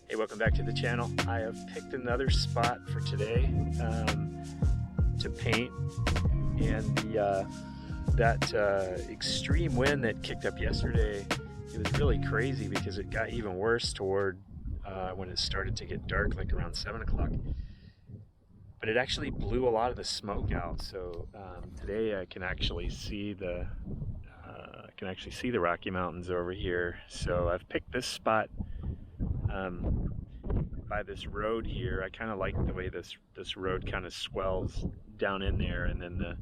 Hey, welcome back to the channel. I have picked another spot for today to paint, and that extreme wind that kicked up yesterday, it was really crazy because it got even worse toward when it started to get dark, like around 7 o'clock. But it actually blew a lot of the smoke out. So today I can actually see the Rocky Mountains over here. So I've picked this spot by this road here. I kind of like the way this road kind of swells down in there, and then the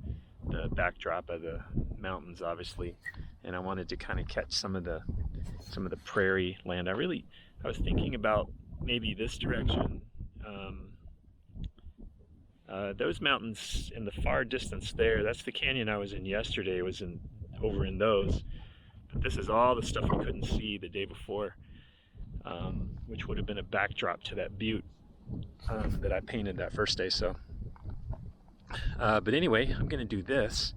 backdrop of the mountains, obviously. And I wanted to kind of catch some of the prairie land. I was thinking about maybe this direction. Those mountains in the far distance there, that's the canyon I was in yesterday, was over in those. But this is all the stuff we couldn't see the day before, which would have been a backdrop to that butte that I painted that first day. So, but anyway, I'm gonna do this,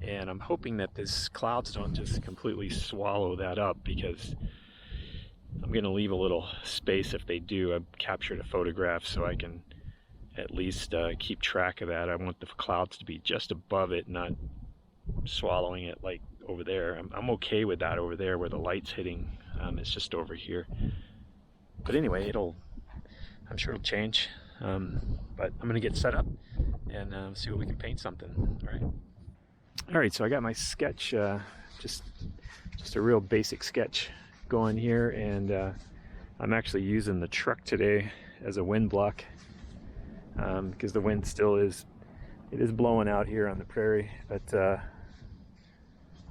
and I'm hoping that these clouds don't just completely swallow that up, because I'm gonna leave a little space if they do. I've captured a photograph so I can at least keep track of that. I want the clouds to be just above it, not swallowing it like over there. I'm okay with that over there where the light's hitting. It's just over here. But anyway, I'm sure it'll change. But I'm gonna get set up and see what we can paint something. All right, so I got my sketch, just a real basic sketch going here, and I'm actually using the truck today as a wind block, because the wind still is blowing out here on the prairie. But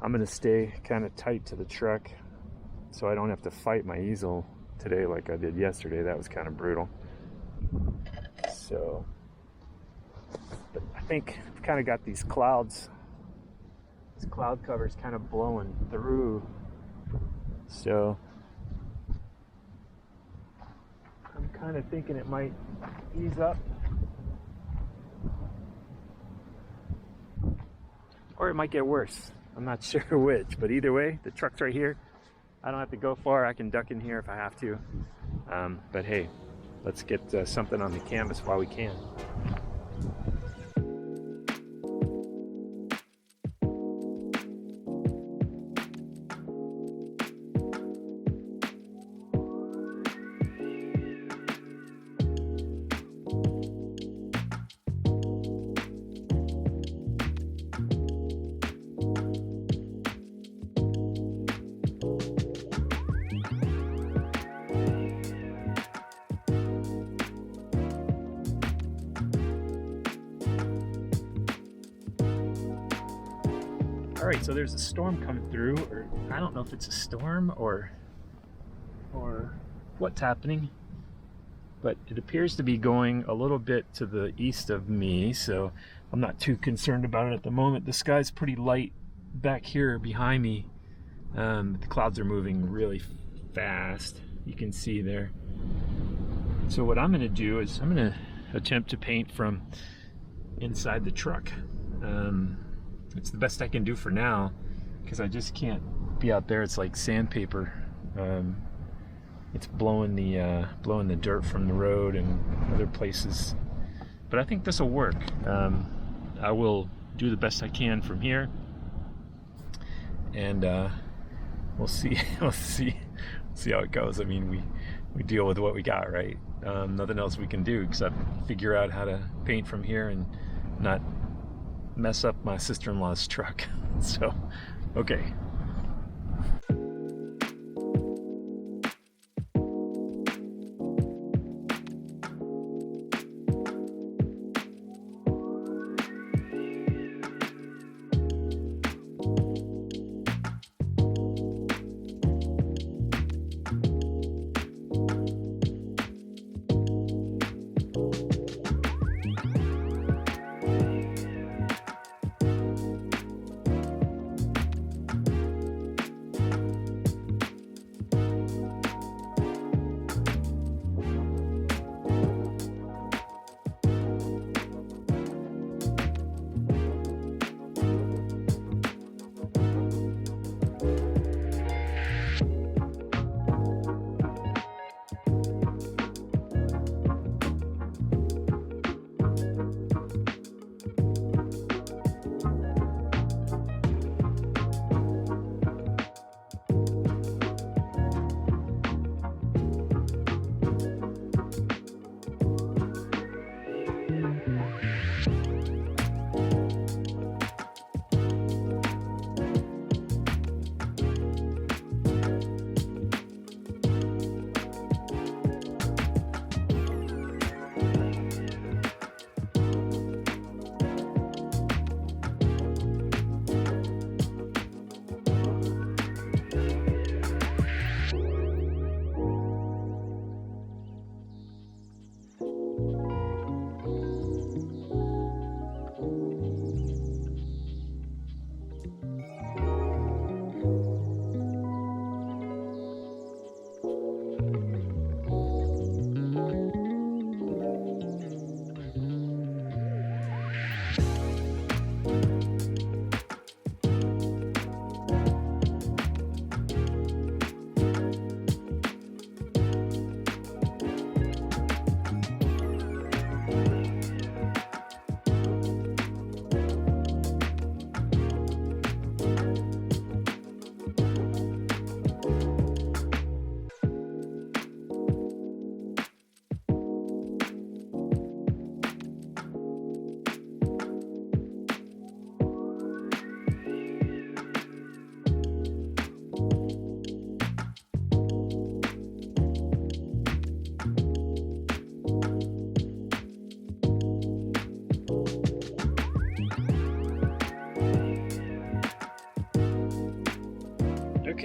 I'm gonna stay kind of tight to the truck so I don't have to fight my easel today like I did yesterday. That was kind of brutal. So, but I think I've kind of got these clouds, this cloud cover's kind of blowing through. So I'm kind of thinking it might ease up, or it might get worse. I'm not sure which, but either way, the truck's right here. I don't have to go far. I can duck in here if I have to. But hey, let's get something on the canvas while we can. All right, so there's a storm coming through, or I don't know if it's a storm or what's happening, but it appears to be going a little bit to the east of me, so I'm not too concerned about it at the moment. The sky's pretty light back here behind me. The clouds are moving really fast. You can see there. So what I'm gonna do is I'm gonna attempt to paint from inside the truck. It's the best I can do for now, because I just can't be out there. It's like sandpaper. It's blowing the dirt from the road and other places. But I think this will work. I will do the best I can from here, and we'll see. We'll see how it goes. I mean, we deal with what we got, right? Nothing else we can do except figure out how to paint from here and not mess up my sister-in-law's truck. So, okay.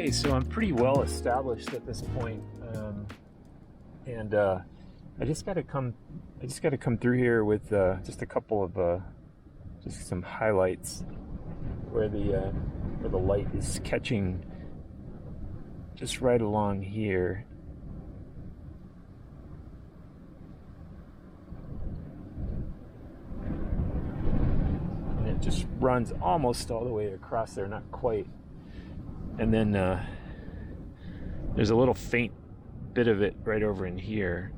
Okay, so I'm pretty well established at this point, and I just got to come through here with just a couple of just some highlights where the light is catching just right along here. And it just runs almost all the way across there, not quite. And then there's a little faint bit of it right over in here,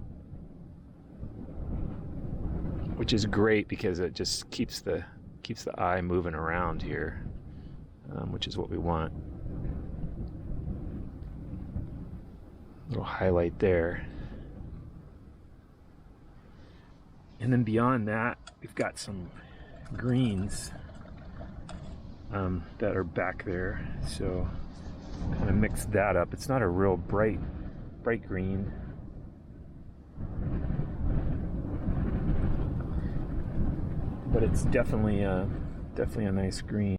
which is great because it just keeps the eye moving around here, which is what we want. Little highlight there. And then beyond that, we've got some greens that are back there, so kind of mix that up. It's not a real bright green, but it's definitely a nice green.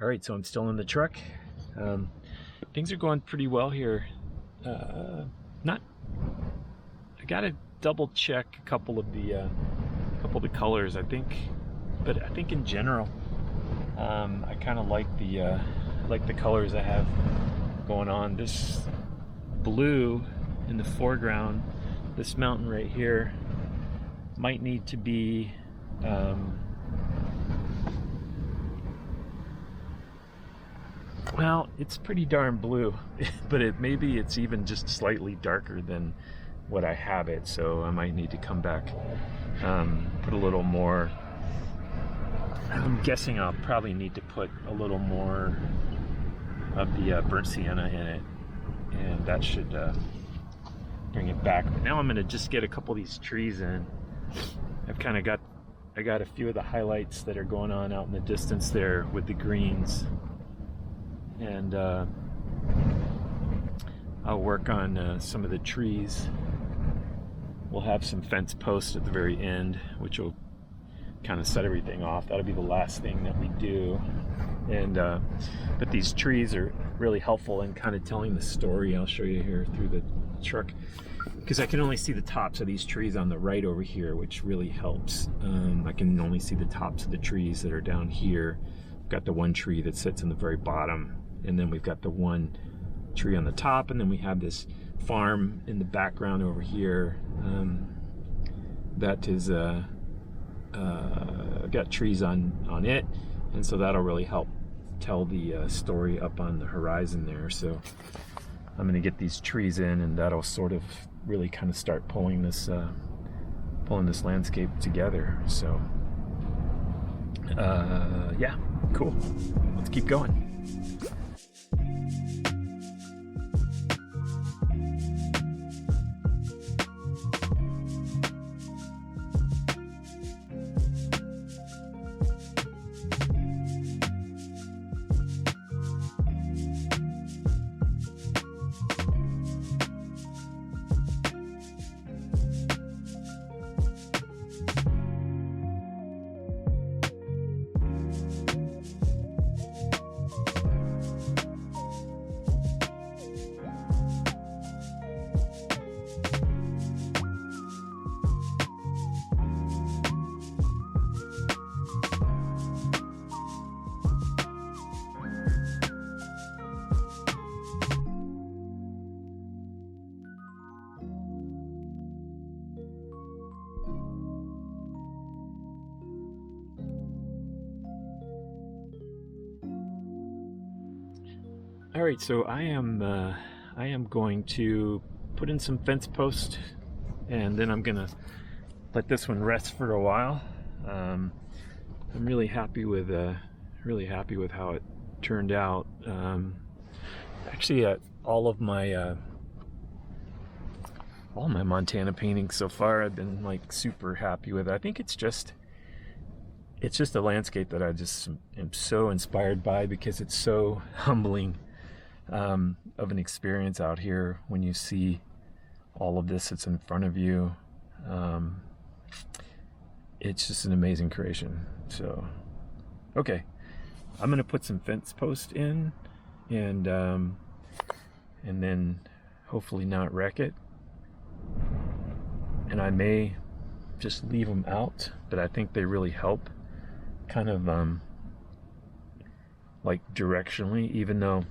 All right, so I'm still in the truck. Things are going pretty well here. I gotta double check a couple of the colors, I think, but I think in general, I kind of like the colors I have going on. This blue in the foreground, this mountain right here, might need to be well, it's pretty darn blue, but maybe it's even just slightly darker than what I have it, so I might need to come back, put a little more. I'm guessing I'll probably need to put a little more of the burnt sienna in it, and that should bring it back. But now I'm going to just get a couple of these trees in. I got a few of the highlights that are going on out in the distance there with the greens, and I'll work on some of the trees. We'll have some fence posts at the very end, which will kind of set everything off. That'll be the last thing that we do. And but these trees are really helpful in kind of telling the story. I'll show you here through the truck, because I can only see the tops of these trees on the right over here, which really helps. I can only see the tops of the trees that are down here. We've got the one tree that sits in the very bottom, and then we've got the one tree on the top, and then we have this farm in the background over here that is got trees on it, and so that'll really help tell the story up on the horizon there. So I'm going to get these trees in, and that'll sort of really kind of start pulling this landscape together. So yeah, cool. Let's keep going. All right, so I am going to put in some fence posts, and then I'm gonna let this one rest for a while. I'm really happy with how it turned out. Actually, all my Montana paintings so far, I've been like super happy with. I think it's just a landscape that I just am so inspired by, because it's so humbling of an experience out here when you see all of this that's in front of you. It's just an amazing creation. So okay, I'm gonna put some fence posts in, and then hopefully not wreck it. And I may just leave them out, but I think they really help kind of like directionally, even though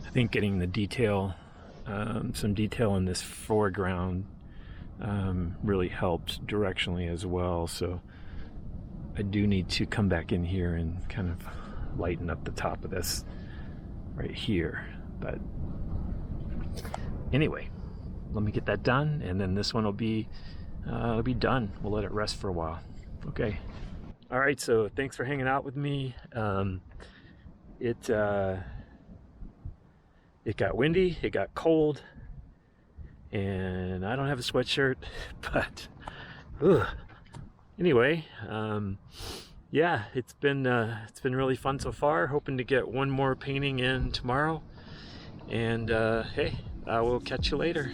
I think getting the detail, some detail in this foreground really helped directionally as well. So I do need to come back in here and kind of lighten up the top of this right here. But anyway, let me get that done, and then this one will be done. We'll let it rest for a while. Okay. All right, so thanks for hanging out with me. It got windy, it got cold, and I don't have a sweatshirt, but anyway, yeah, it's been really fun so far. Hoping to get one more painting in tomorrow, and hey, I will catch you later.